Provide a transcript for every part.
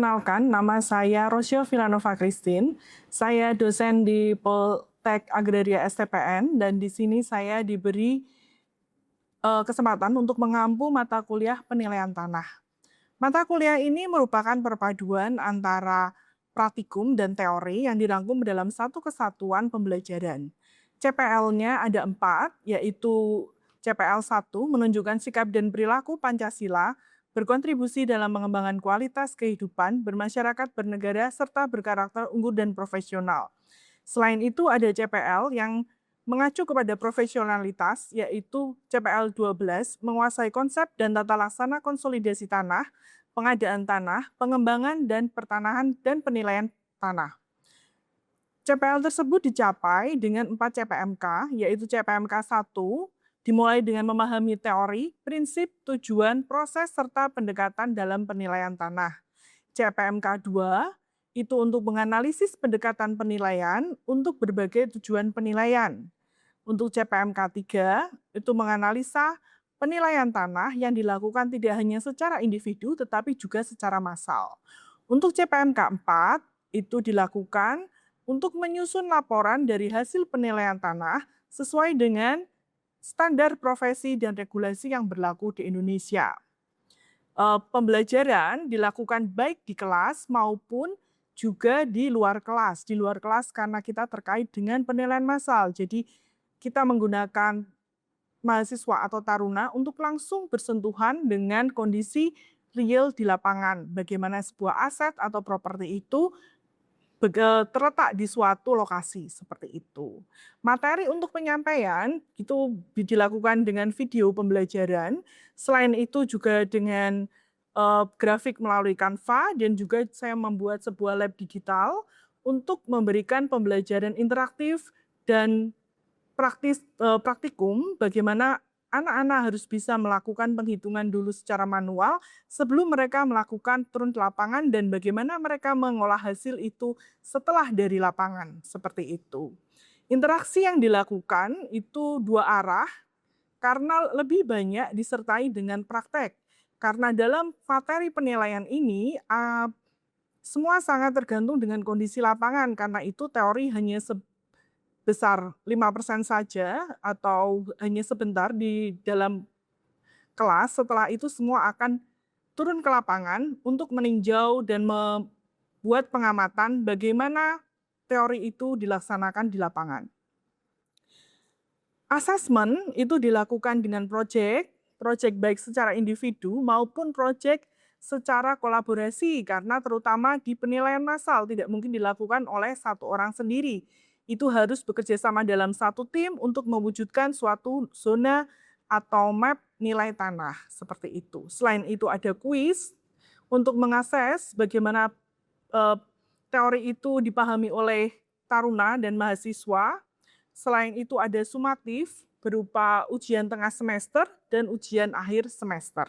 Perkenalkan, nama saya Rosio Villanova Christine. Saya dosen di Poltek Agraria STPN dan di sini saya diberi kesempatan untuk mengampu mata kuliah penilaian tanah. Mata kuliah ini merupakan perpaduan antara praktikum dan teori yang dirangkum dalam satu kesatuan pembelajaran. CPL-nya ada 4, yaitu CPL 1 menunjukkan sikap dan perilaku Pancasila, berkontribusi dalam mengembangkan kualitas kehidupan, bermasyarakat, bernegara, serta berkarakter unggul dan profesional. Selain itu ada CPL yang mengacu kepada profesionalitas, yaitu CPL 12, menguasai konsep dan tata laksana konsolidasi tanah, pengadaan tanah, pengembangan dan pertanahan, dan penilaian tanah. CPL tersebut dicapai dengan 4 CPMK, yaitu CPMK 1, dimulai dengan memahami teori, prinsip, tujuan, proses, serta pendekatan dalam penilaian tanah. CPMK 2, itu untuk menganalisis pendekatan penilaian untuk berbagai tujuan penilaian. Untuk CPMK 3, itu menganalisa penilaian tanah yang dilakukan tidak hanya secara individu, tetapi juga secara massal. Untuk CPMK 4, itu dilakukan untuk menyusun laporan dari hasil penilaian tanah sesuai dengan standar profesi dan regulasi yang berlaku di Indonesia. Pembelajaran dilakukan baik di kelas maupun juga di luar kelas. Di luar kelas karena kita terkait dengan penilaian massal. Jadi kita menggunakan mahasiswa atau taruna untuk langsung bersentuhan dengan kondisi real di lapangan. Bagaimana sebuah aset atau properti itu terletak di suatu lokasi seperti itu. Materi untuk penyampaian itu dilakukan dengan video pembelajaran. Selain itu juga dengan grafik melalui Canva dan juga saya membuat sebuah lab digital untuk memberikan pembelajaran interaktif dan praktikum bagaimana anak-anak harus bisa melakukan penghitungan dulu secara manual sebelum mereka melakukan turun ke lapangan dan bagaimana mereka mengolah hasil itu setelah dari lapangan, seperti itu. Interaksi yang dilakukan itu dua arah karena lebih banyak disertai dengan praktek. Karena dalam materi penilaian ini semua sangat tergantung dengan kondisi lapangan karena itu teori hanya besar 5% saja atau hanya sebentar di dalam kelas, setelah itu semua akan turun ke lapangan untuk meninjau dan membuat pengamatan bagaimana teori itu dilaksanakan di lapangan. Asesmen itu dilakukan dengan proyek baik secara individu maupun proyek secara kolaborasi karena terutama di penilaian massal tidak mungkin dilakukan oleh satu orang sendiri. Itu harus bekerja sama dalam satu tim untuk mewujudkan suatu zona atau map nilai tanah seperti itu. Selain itu ada kuis untuk mengakses bagaimana teori itu dipahami oleh taruna dan mahasiswa. Selain itu ada sumatif berupa ujian tengah semester dan ujian akhir semester.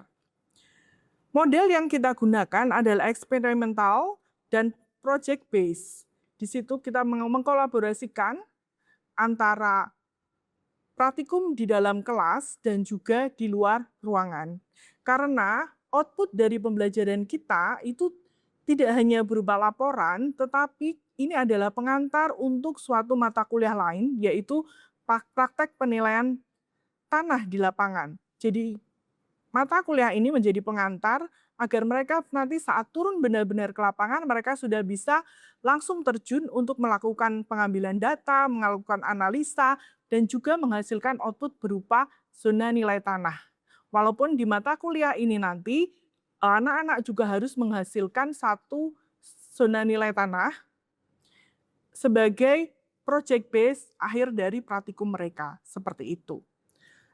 Model yang kita gunakan adalah eksperimental dan project based. Di situ kita mengkolaborasikan antara praktikum di dalam kelas dan juga di luar ruangan. Karena output dari pembelajaran kita itu tidak hanya berupa laporan, tetapi ini adalah pengantar untuk suatu mata kuliah lain, yaitu praktek penilaian tanah di lapangan. Jadi mata kuliah ini menjadi pengantar agar mereka nanti saat turun benar-benar ke lapangan, mereka sudah bisa langsung terjun untuk melakukan pengambilan data, melakukan analisa, dan juga menghasilkan output berupa zona nilai tanah. Walaupun di mata kuliah ini nanti, anak-anak juga harus menghasilkan satu zona nilai tanah sebagai project base akhir dari praktikum mereka, seperti itu.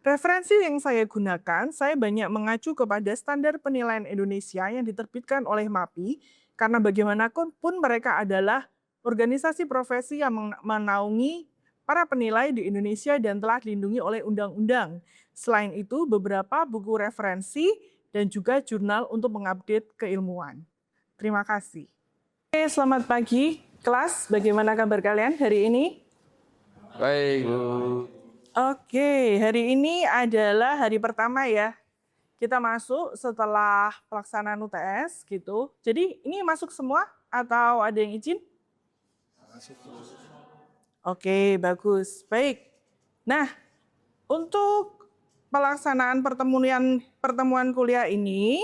Referensi yang saya gunakan, saya banyak mengacu kepada standar penilaian Indonesia yang diterbitkan oleh MAPI, karena bagaimanapun mereka adalah organisasi profesi yang menaungi para penilai di Indonesia dan telah dilindungi oleh undang-undang. Selain itu, beberapa buku referensi dan juga jurnal untuk mengupdate keilmuan. Terima kasih. Oke, selamat pagi kelas, bagaimana kabar kalian hari ini? Baik, Bu. Oke, hari ini adalah hari pertama ya kita masuk setelah pelaksanaan UTS gitu. Jadi ini masuk semua atau ada yang izin? Oke, bagus. Baik. Nah, untuk pelaksanaan pertemuan kuliah ini,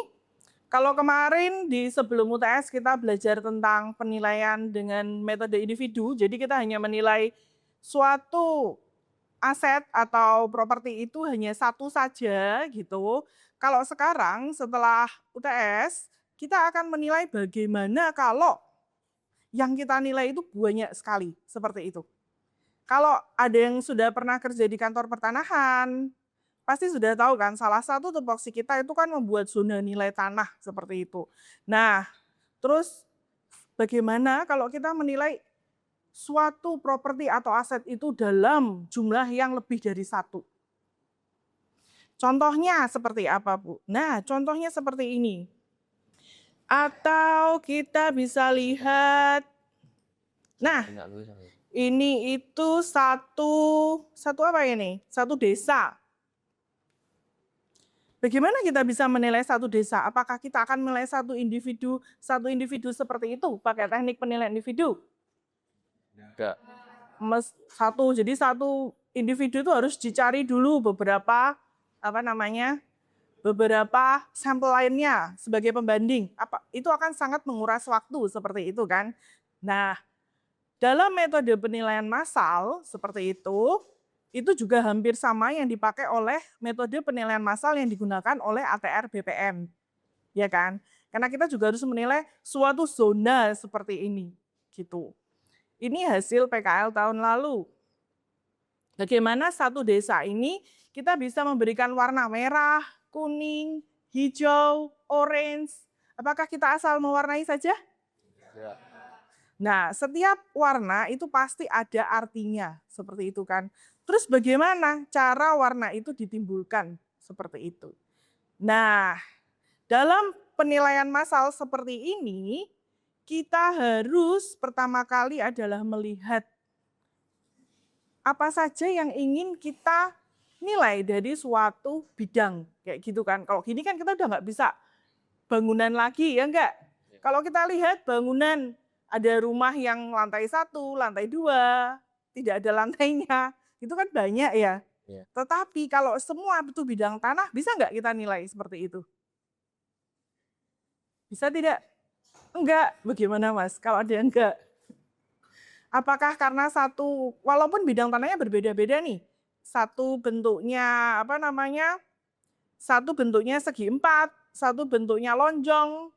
kalau kemarin di sebelum UTS kita belajar tentang penilaian dengan metode individu, jadi kita hanya menilai suatu aset atau properti itu hanya satu saja gitu. Kalau sekarang setelah UTS, kita akan menilai bagaimana kalau yang kita nilai itu banyak sekali, seperti itu. Kalau ada yang sudah pernah kerja di kantor pertanahan, pasti sudah tahu kan, salah satu tupoksi kita itu kan membuat zona nilai tanah seperti itu. Nah, terus bagaimana kalau kita menilai suatu properti atau aset itu dalam jumlah yang lebih dari satu? Contohnya seperti apa, Bu? Nah, contohnya seperti ini. Atau kita bisa lihat, nah, ini itu satu apa ini? Satu desa. Bagaimana kita bisa menilai satu desa? Apakah kita akan menilai satu individu seperti itu pakai teknik penilaian individu? Enggak. Jadi satu individu itu harus dicari dulu beberapa sampel lainnya sebagai pembanding. Itu akan sangat menguras waktu seperti itu kan? Nah, dalam metode penilaian massal seperti itu juga hampir sama yang dipakai oleh metode penilaian massal yang digunakan oleh ATR BPM. Ya kan? Karena kita juga harus menilai suatu zona seperti ini. Gitu. Ini hasil PKL tahun lalu. Bagaimana satu desa ini kita bisa memberikan warna merah, kuning, hijau, orange. Apakah kita asal mewarnai saja? Ya. Nah, setiap warna itu pasti ada artinya, seperti itu kan. Terus bagaimana cara warna itu ditimbulkan, seperti itu. Nah, dalam penilaian massal seperti ini, kita harus pertama kali adalah melihat apa saja yang ingin kita nilai dari suatu bidang, kayak gitu kan. Kalau gini kan kita udah nggak bisa bangunan lagi, ya enggak? Kalau kita lihat bangunan, ada rumah yang lantai 1, lantai 2, tidak ada lantainya, itu kan banyak ya. Ya. Tetapi kalau semua itu bidang tanah, bisa nggak kita nilai seperti itu? Bisa tidak? Enggak. Bagaimana Mas? Kalau ada yang enggak? Apakah karena walaupun bidang tanahnya berbeda-beda nih, satu bentuknya satu bentuknya segi 4, satu bentuknya lonjong,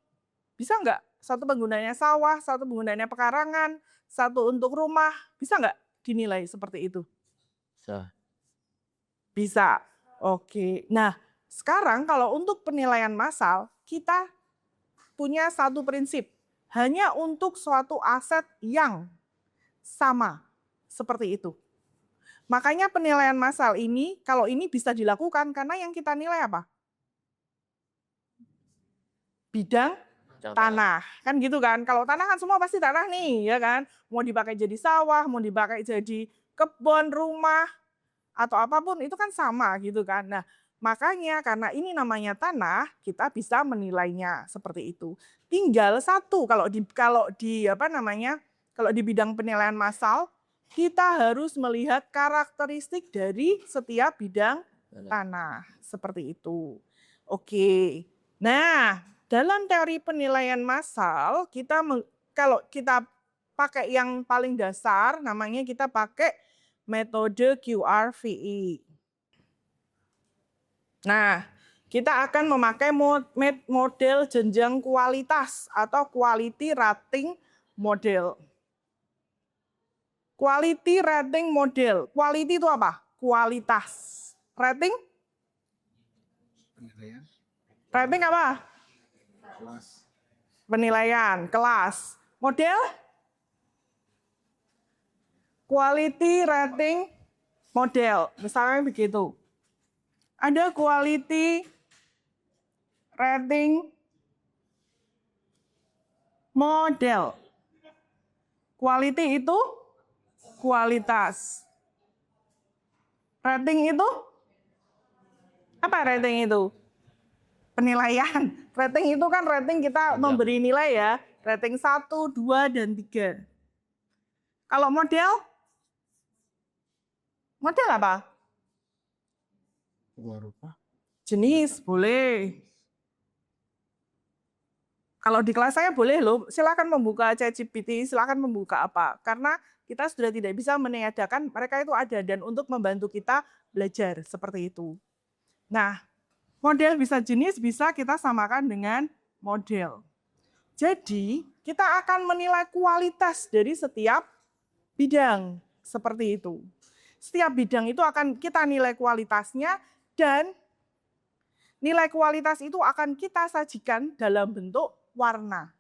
bisa nggak? Satu penggunanya sawah, satu penggunanya pekarangan, satu untuk rumah, bisa nggak dinilai seperti itu? Bisa. Bisa. Oke. Nah, sekarang kalau untuk penilaian massal, kita punya satu prinsip. Hanya untuk suatu aset yang sama. Seperti itu. Makanya penilaian massal ini, kalau ini bisa dilakukan karena yang kita nilai apa? Bidang tanah, kan gitu kan. Kalau tanah kan semua pasti tanah nih, ya kan. Mau dipakai jadi sawah, mau dipakai jadi kebun, rumah, atau apapun itu kan sama gitu kan. Nah, makanya karena ini namanya tanah, kita bisa menilainya seperti itu. Tinggal satu kalau di bidang penilaian massal, kita harus melihat karakteristik dari setiap bidang tanah seperti itu. Oke. Nah, dalam teori penilaian massal, kalau kita pakai yang paling dasar, namanya kita pakai metode QRVE. Nah, kita akan memakai model jenjang kualitas atau quality rating model. Quality rating model. Quality itu apa? Kualitas. Rating? Penilaian. Rating apa? Kelas. Penilaian, kelas. Model? Quality rating model. Misalnya begitu. Ada quality rating model. Quality itu kualitas. Rating itu? Apa rating itu? penilaian. Rating itu kan rating kita memberi nilai ya. Rating 1, 2, dan 3. Kalau model? Model apa? Jenis, boleh. Kalau di kelas saya boleh loh, silakan membuka ChatGPT, silakan membuka apa. Karena kita sudah tidak bisa meniadakan mereka itu ada dan untuk membantu kita belajar seperti itu. Nah, model bisa jenis bisa kita samakan dengan model. Jadi, kita akan menilai kualitas dari setiap bidang seperti itu. Setiap bidang itu akan kita nilai kualitasnya dan nilai kualitas itu akan kita sajikan dalam bentuk warna.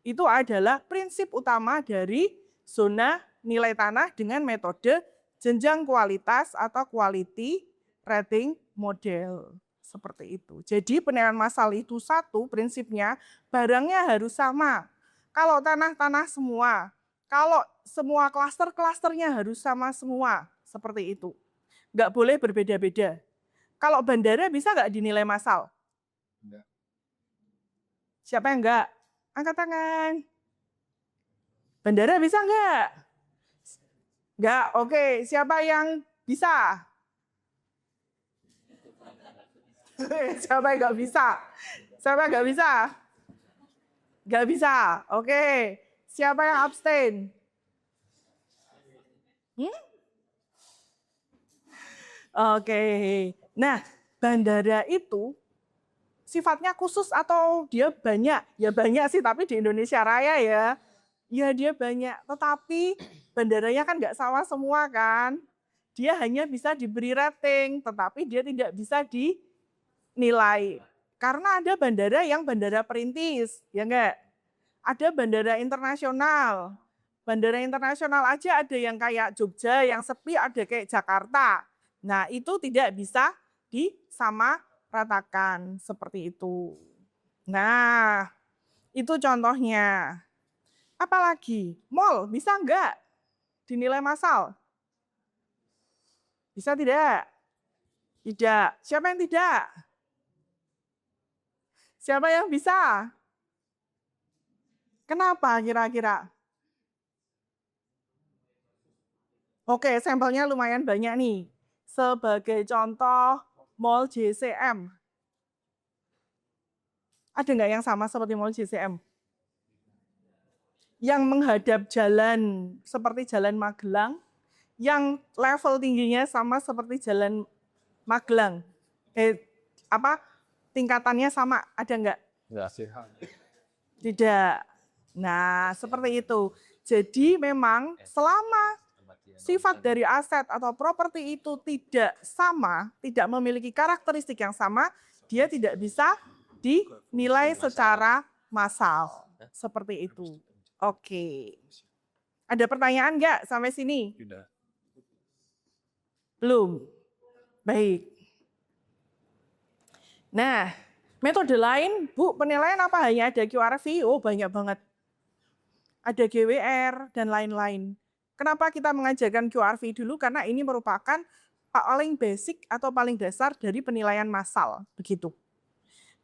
Itu adalah prinsip utama dari zona nilai tanah dengan metode jenjang kualitas atau quality rating model. Seperti itu. Jadi penilaian massal itu satu prinsipnya barangnya harus sama. Kalau tanah-tanah semua, kalau semua klaster-klasternya harus sama semua. Seperti itu. Nggak boleh berbeda-beda. Kalau bandara bisa nggak dinilai massal? Enggak. Siapa yang enggak? Angkat tangan. Bandara bisa enggak? Enggak, oke. Siapa yang bisa? Siapa yang enggak bisa? Siapa yang enggak bisa? Enggak bisa, oke. Siapa yang abstain? Oke. Nah, bandara itu sifatnya khusus atau dia banyak? Ya banyak sih, tapi di Indonesia Raya ya. Ya dia banyak, tetapi bandaranya kan nggak sama semua kan. Dia hanya bisa diberi rating, tetapi dia tidak bisa dinilai. Karena ada bandara yang bandara perintis, ya enggak? Ada bandara internasional. Bandara internasional aja ada yang kayak Jogja, yang sepi ada kayak Jakarta. Nah itu tidak bisa disamaratakan seperti itu. Nah itu contohnya. Apalagi mall bisa enggak dinilai massal? Bisa tidak? Tidak. Siapa yang tidak? Siapa yang bisa? Kenapa kira-kira? Oke, sampelnya lumayan banyak nih. Sebagai contoh, Mall JCM. Ada nggak yang sama seperti Mall JCM? Yang menghadap jalan seperti Jalan Magelang, yang level tingginya sama seperti Jalan Magelang. Tingkatannya sama, ada nggak? Enggak. Tidak. Nah, seperti itu. Jadi memang selama sifat dari aset atau properti itu tidak sama, tidak memiliki karakteristik yang sama, dia tidak bisa dinilai secara massal. Seperti itu. Oke. Ada pertanyaan nggak sampai sini? Tidak. Belum. Baik. Nah, metode lain, Bu, penilaian apa hanya ada QRV? Oh, banyak banget. Ada GWR dan lain-lain. Kenapa kita mengajarkan QRV dulu? Karena ini merupakan paling basic atau paling dasar dari penilaian massal. Begitu.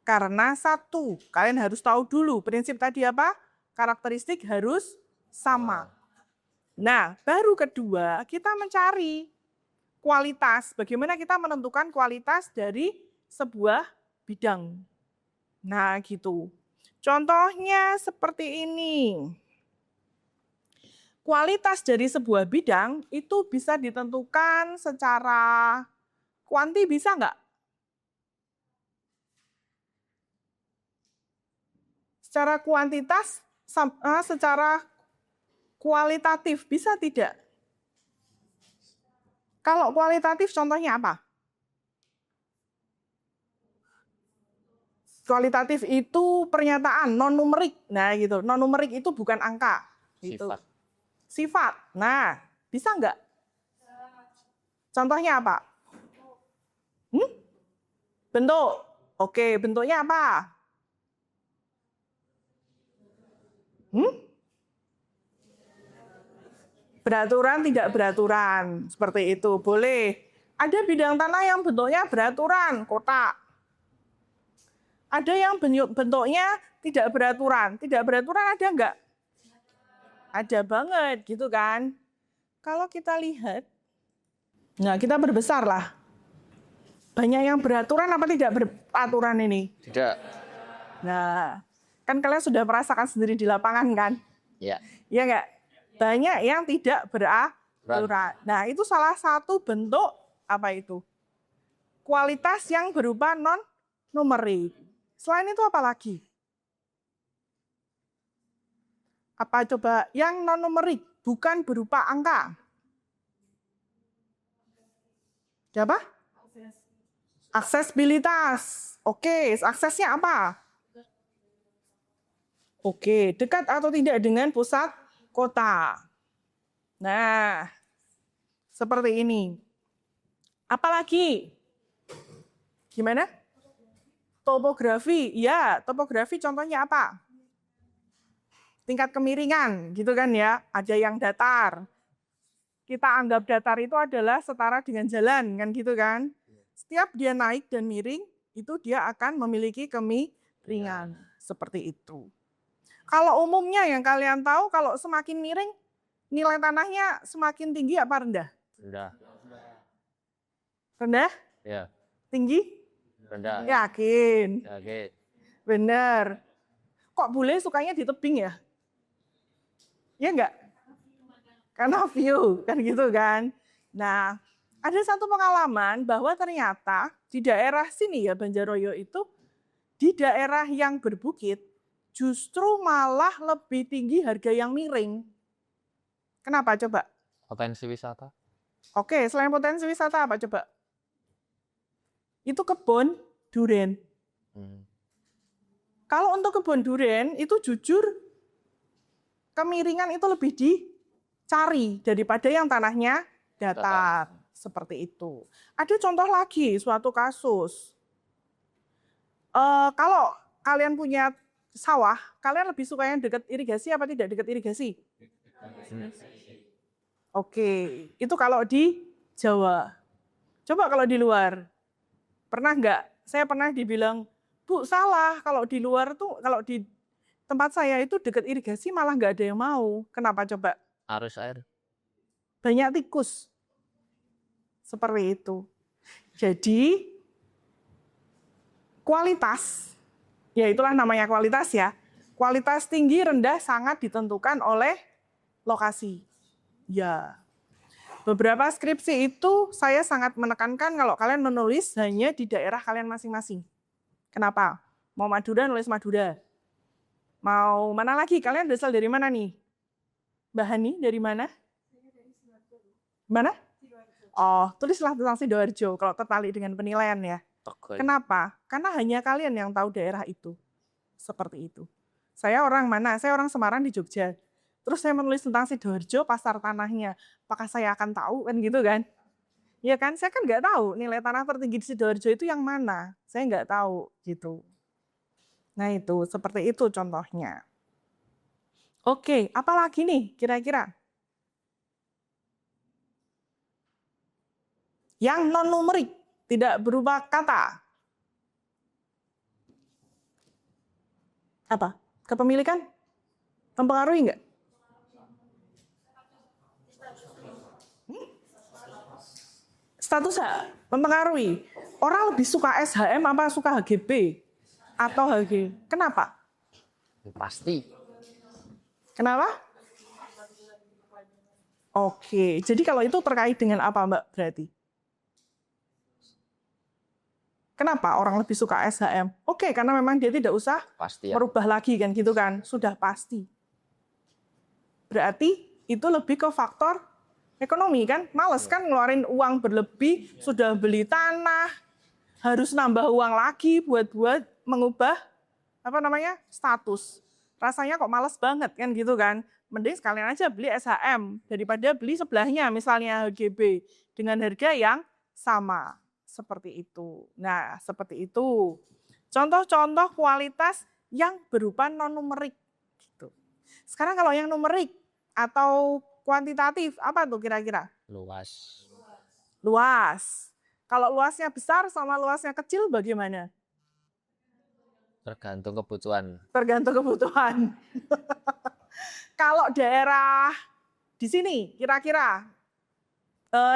Karena satu, kalian harus tahu dulu prinsip tadi apa? Karakteristik harus sama. Nah, baru kedua, kita mencari kualitas. Bagaimana kita menentukan kualitas dari sebuah bidang. Nah, gitu. Contohnya seperti ini. Kualitas dari sebuah bidang itu bisa ditentukan secara kuanti, bisa nggak? Secara kuantitas, secara kualitatif, bisa tidak? Kalau kualitatif contohnya apa? Kualitatif itu pernyataan non-numerik. Nah gitu, non-numerik itu bukan angka. Gitu. Sifat. Nah, bisa nggak? Contohnya apa? Bentuk. Oke, bentuknya apa? Beraturan, tidak beraturan. Seperti itu, boleh. Ada bidang tanah yang bentuknya beraturan, kotak. Ada yang bentuknya tidak beraturan. Tidak beraturan ada nggak? Ada banget gitu kan. Kalau kita lihat, nah kita berbesar lah. Banyak yang beraturan apa tidak beraturan ini? Tidak. Nah, kan kalian sudah merasakan sendiri di lapangan kan? Ya. Iya nggak? Banyak yang tidak beraturan. Nah, itu salah satu bentuk apa itu? Kualitas yang berupa non-numerik. Selain itu apa lagi? Apa coba yang non-numerik, bukan berupa angka? Siapa? Aksesibilitas. Oke, aksesnya apa? Oke, dekat atau tidak dengan pusat kota. Nah, seperti ini. Apalagi? Gimana? Topografi. Ya, topografi contohnya apa? Tingkat kemiringan, gitu kan ya. Ada yang datar. Kita anggap datar itu adalah setara dengan jalan, kan gitu kan? Setiap dia naik dan miring, itu dia akan memiliki kemiringan. Seperti itu. Kalau umumnya yang kalian tahu, kalau semakin miring, nilai tanahnya semakin tinggi apa rendah? Rendah. Rendah? Ya. Tinggi? Rendah. Yakin? Oke. Benar. Kok bule sukanya di tebing ya? Ya enggak? Karena view, kan gitu kan. Nah, ada satu pengalaman bahwa ternyata di daerah sini ya, Banjarnegara itu, di daerah yang berbukit, justru malah lebih tinggi harga yang miring. Kenapa coba? Potensi wisata. Oke, selain potensi wisata apa coba? Itu kebun durian. Kalau untuk kebun durian itu jujur kemiringan itu lebih dicari daripada yang tanahnya datar. Seperti itu. Ada contoh lagi suatu kasus. Kalau kalian punya sawah, kalian lebih suka yang dekat irigasi apa tidak dekat irigasi? Oke, itu kalau di Jawa. Coba kalau di luar. Pernah nggak? Saya pernah dibilang, Bu salah, kalau di luar tuh, kalau di tempat saya itu dekat irigasi malah nggak ada yang mau. Kenapa coba? Arus air. Banyak tikus. Seperti itu. Jadi, kualitas, ya itulah namanya kualitas ya. Kualitas tinggi rendah sangat ditentukan oleh lokasi. Ya. Beberapa skripsi itu saya sangat menekankan kalau kalian menulis hanya di daerah kalian masing-masing. Kenapa? Mau Madura, nulis Madura. Mau mana lagi? Kalian berasal dari mana nih? Mbak Hani, dari mana? Mana? Oh, tulislah tentang Sidoarjo kalau tertarik dengan penilaian ya. Kenapa? Karena hanya kalian yang tahu daerah itu. Seperti itu. Saya orang mana? Saya orang Semarang di Jogja. Terus saya menulis tentang Sidoarjo, pasar tanahnya. Apakah saya akan tahu kan gitu kan? Ya kan, saya kan nggak tahu nilai tanah tertinggi di Sidoarjo itu yang mana. Saya nggak tahu gitu. Nah itu, seperti itu contohnya. Oke, apalagi nih kira-kira? Yang non-numerik, tidak berupa kata. Apa? Kepemilikan? Mempengaruhi nggak? Status mempengaruhi. Orang lebih suka SHM apa suka HGB? Atau HG? Kenapa? Pasti. Kenapa? Oke, jadi kalau itu terkait dengan apa Mbak berarti? Kenapa orang lebih suka SHM? Oke, karena memang dia tidak usah Pasti ya. merubah lagi kan gitu kan, sudah pasti. Berarti itu lebih ke faktor ekonomi kan, males kan ngeluarin uang berlebih, sudah beli tanah, harus nambah uang lagi buat mengubah apa namanya status. Rasanya kok males banget kan gitu kan. Mending sekalian aja beli SHM daripada beli sebelahnya misalnya HGB dengan harga yang sama. Seperti itu. Nah, seperti itu. Contoh-contoh kualitas yang berupa non-numerik. Gitu. Sekarang kalau yang numerik atau kuantitatif, apa tuh kira-kira? Luas. Luas. Kalau luasnya besar sama luasnya kecil bagaimana? Tergantung kebutuhan. Tergantung kebutuhan. Kalau daerah di sini, kira-kira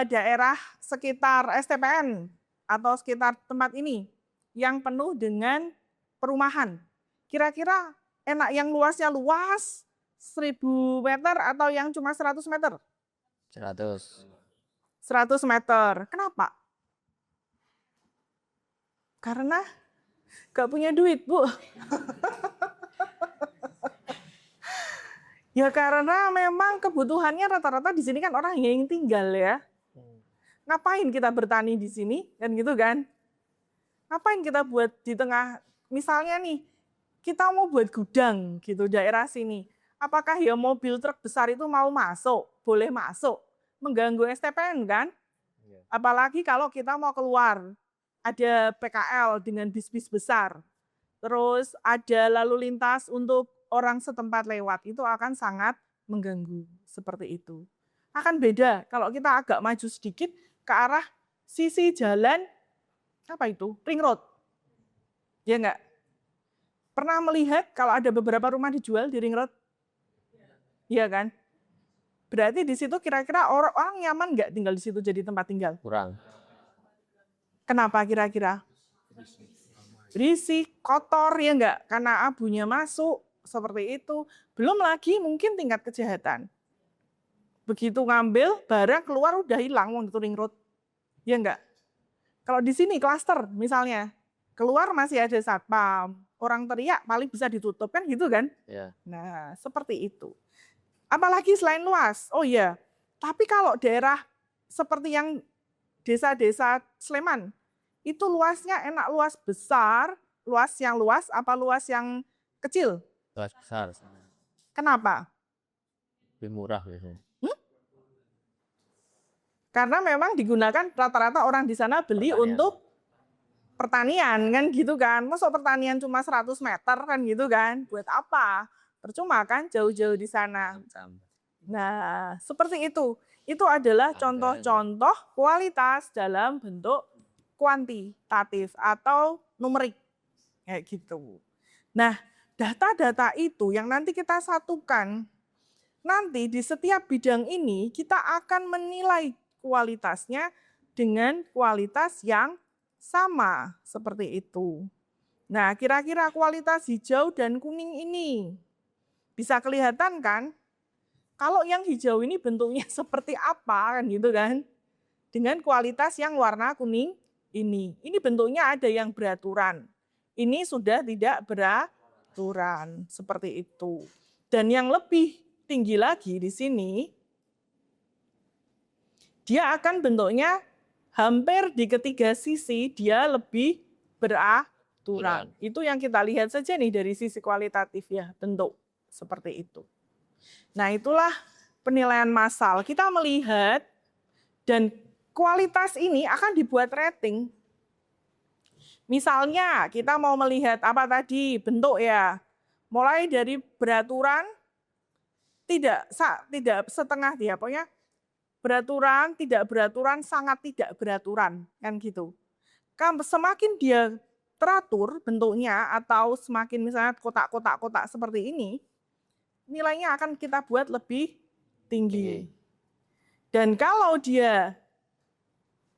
daerah sekitar STPN atau sekitar tempat ini yang penuh dengan perumahan, kira-kira enak yang luasnya luas 1000 meter atau yang cuma 100 meter? 100. 100 meter. Kenapa? Karena gak punya duit, Bu. Ya karena memang kebutuhannya rata-rata di sini kan orang yang ingin tinggal ya. Ngapain kita bertani di sini? Kan gitu kan? Ngapain kita buat di tengah, misalnya nih, kita mau buat gudang gitu daerah sini. Apakah ya mobil truk besar itu mau masuk? Boleh masuk. Mengganggu STPN kan? Apalagi kalau kita mau keluar. Ada PKL dengan bis-bis besar. Terus ada lalu lintas untuk orang setempat lewat. Itu akan sangat mengganggu. Seperti itu. Akan beda kalau kita agak maju sedikit ke arah sisi jalan, apa itu? Ring road. Ya enggak? Pernah melihat kalau ada beberapa rumah dijual di ring road? Iya kan? Berarti di situ kira-kira orang nyaman nggak tinggal di situ jadi tempat tinggal? Kurang. Kenapa kira-kira? Berisik, kotor ya enggak? Karena abunya masuk, seperti itu. Belum lagi mungkin tingkat kejahatan. Begitu ngambil, barang keluar udah hilang wong itu ring road. Ya enggak? Kalau di sini klaster misalnya, keluar masih ada satpam, orang teriak paling bisa ditutup kan gitu kan? Ya. Nah, seperti itu. Apalagi selain luas. Oh iya, tapi kalau daerah seperti yang desa-desa Sleman, itu luasnya enak luas besar, luas yang luas apa luas yang kecil? Luas besar. Kenapa? Lebih murah biasanya. Karena memang digunakan rata-rata orang di sana beli Pertanian. untuk pertanian kan gitu kan. Masuk pertanian cuma 100 meter kan gitu kan. Buat apa? Percuma kan jauh-jauh di sana. Nah, seperti itu. Itu adalah contoh-contoh kualitas dalam bentuk kuantitatif atau numerik. Kayak gitu. Nah, data-data itu yang nanti kita satukan, nanti di setiap bidang ini kita akan menilai kualitasnya dengan kualitas yang sama, seperti itu. Nah, kira-kira kualitas hijau dan kuning ini bisa kelihatan kan? Kalau yang hijau ini bentuknya seperti apa kan gitu kan? Dengan kualitas yang warna kuning ini. Ini bentuknya ada yang beraturan. Ini sudah tidak beraturan, seperti itu. Dan yang lebih tinggi lagi di sini, dia akan bentuknya hampir di ketiga sisi dia lebih beraturan. Itu yang kita lihat saja nih dari sisi kualitatif ya, bentuk seperti itu. Nah, itulah penilaian massal. Kita melihat dan kualitas ini akan dibuat rating. Misalnya kita mau melihat apa tadi bentuk ya, mulai dari beraturan, tidak setengah dia, pokoknya beraturan, tidak beraturan, sangat tidak beraturan, kan gitu. Semakin dia teratur bentuknya atau semakin misalnya kotak-kotak seperti ini, nilainya akan kita buat lebih tinggi. Dan kalau dia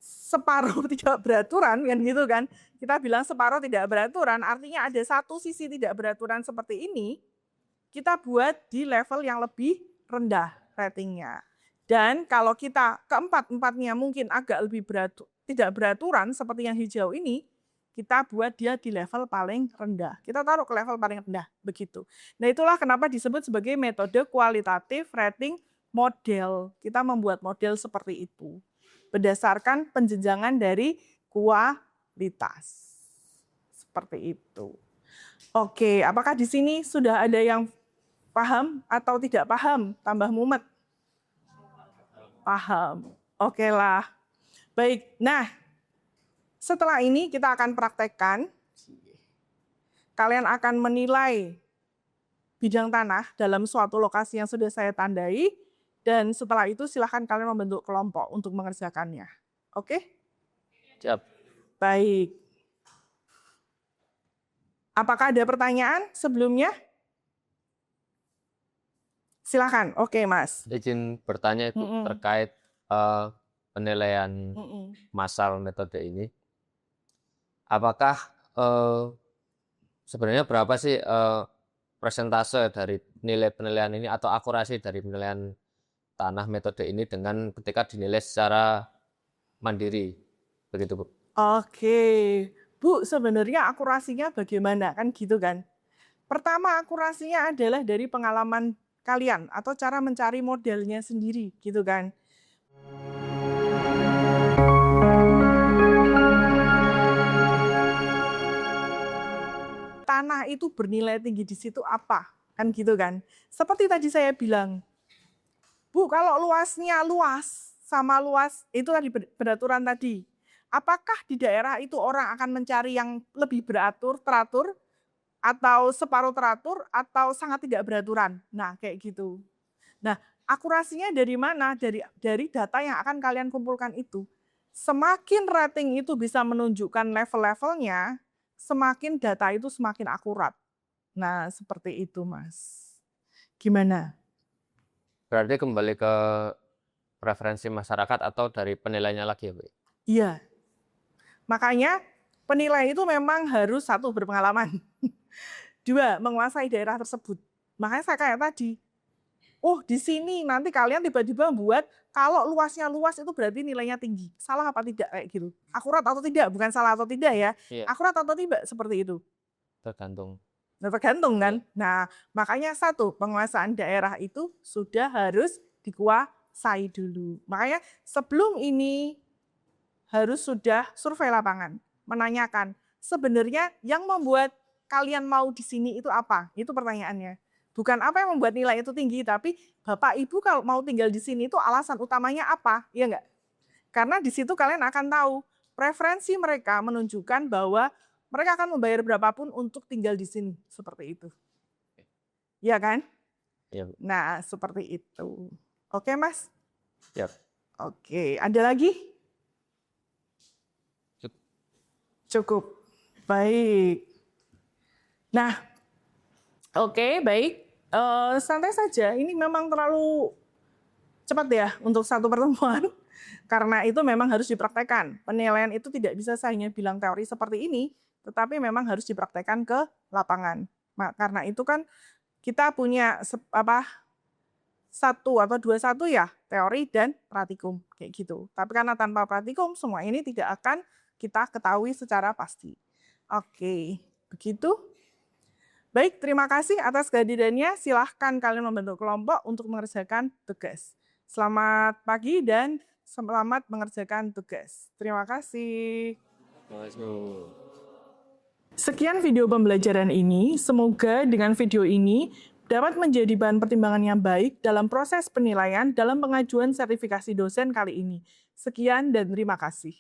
separuh tidak beraturan, kan gitu kan, kita bilang separuh tidak beraturan, artinya ada satu sisi tidak beraturan seperti ini, kita buat di level yang lebih rendah ratingnya. Dan kalau kita keempat-empatnya mungkin agak lebih tidak beraturan seperti yang hijau ini, kita buat dia di level paling rendah. Kita taruh ke level paling rendah, begitu. Nah, itulah kenapa disebut sebagai metode kualitatif rating model. Kita membuat model seperti itu. Berdasarkan penjenjangan dari kualitas. Seperti itu. Oke, apakah di sini sudah ada yang paham atau tidak paham? Tambah mumet. Paham. Oke lah. Baik, nah setelah ini kita akan praktekkan. Kalian akan menilai bidang tanah dalam suatu lokasi yang sudah saya tandai. Dan setelah itu silahkan kalian membentuk kelompok untuk mengerjakannya. Oke? Siap. Baik. Apakah ada pertanyaan sebelumnya? Silakan. Oke, Mas. Izin bertanya itu Mm-mm. terkait penilaian Mm-mm. massal metode ini. Apakah sebenarnya berapa sih persentase dari nilai penilaian ini atau akurasi dari penilaian tanah metode ini dengan ketika dinilai secara mandiri, begitu Bu? Oke, Bu, sebenarnya akurasinya bagaimana? Kan gitu kan? Pertama, akurasinya adalah dari pengalaman kalian atau cara mencari modelnya sendiri, gitu kan? Tanah itu bernilai tinggi di situ apa? Kan gitu kan? Seperti tadi saya bilang, Bu, kalau luasnya luas sama luas itu tadi beraturan tadi. Apakah di daerah itu orang akan mencari yang lebih beratur, teratur, atau separuh teratur, atau sangat tidak beraturan? Nah, kayak gitu. Nah, akurasinya dari mana? Dari data yang akan kalian kumpulkan itu. Semakin rating itu bisa menunjukkan level-levelnya, semakin data itu semakin akurat. Nah, seperti itu, Mas. Gimana? Berarti kembali ke preferensi masyarakat atau dari penilainya lagi ya Bu? Iya. Makanya penilai itu memang harus satu, berpengalaman. Dua, menguasai daerah tersebut. Makanya saya kayak tadi, oh di sini nanti kalian tiba-tiba buat kalau luasnya luas itu berarti nilainya tinggi. Salah apa tidak kayak gitu? Akurat atau tidak? Bukan salah atau tidak ya. Iya, Akurat atau tidak seperti itu. tergantung. Nah, tergantung kan. Iya. Nah, makanya satu, penguasaan daerah itu sudah harus dikuasai dulu. Makanya sebelum ini harus sudah survei lapangan, menanyakan sebenarnya yang membuat kalian mau di sini itu apa? Itu pertanyaannya. Bukan apa yang membuat nilai itu tinggi, tapi Bapak Ibu kalau mau tinggal di sini itu alasan utamanya apa? Iya enggak? Karena di situ kalian akan tahu preferensi mereka menunjukkan bahwa mereka akan membayar berapapun untuk tinggal di sini, seperti itu. Iya kan? Iya, Bu. Nah, seperti itu. Oke, Mas? Siap. Oke, ada lagi? Cukup. Cukup. Baik. Nah, oke, baik. Santai saja. Ini memang terlalu cepat ya untuk satu pertemuan. Karena itu memang harus dipraktekkan. Penilaian itu tidak bisa hanya bilang teori seperti ini, tetapi memang harus dipraktekkan ke lapangan. Karena itu kan kita punya satu atau dua satu ya, teori dan praktikum kayak gitu. Tapi karena tanpa praktikum semua ini tidak akan kita ketahui secara pasti. Oke, begitu. Baik, terima kasih atas kehadirannya. Silahkan kalian membentuk kelompok untuk mengerjakan tugas. Selamat pagi dan selamat mengerjakan tugas. Terima kasih. Sekian video pembelajaran ini. Semoga dengan video ini dapat menjadi bahan pertimbangan yang baik dalam proses penilaian dalam pengajuan sertifikasi dosen kali ini. Sekian dan terima kasih.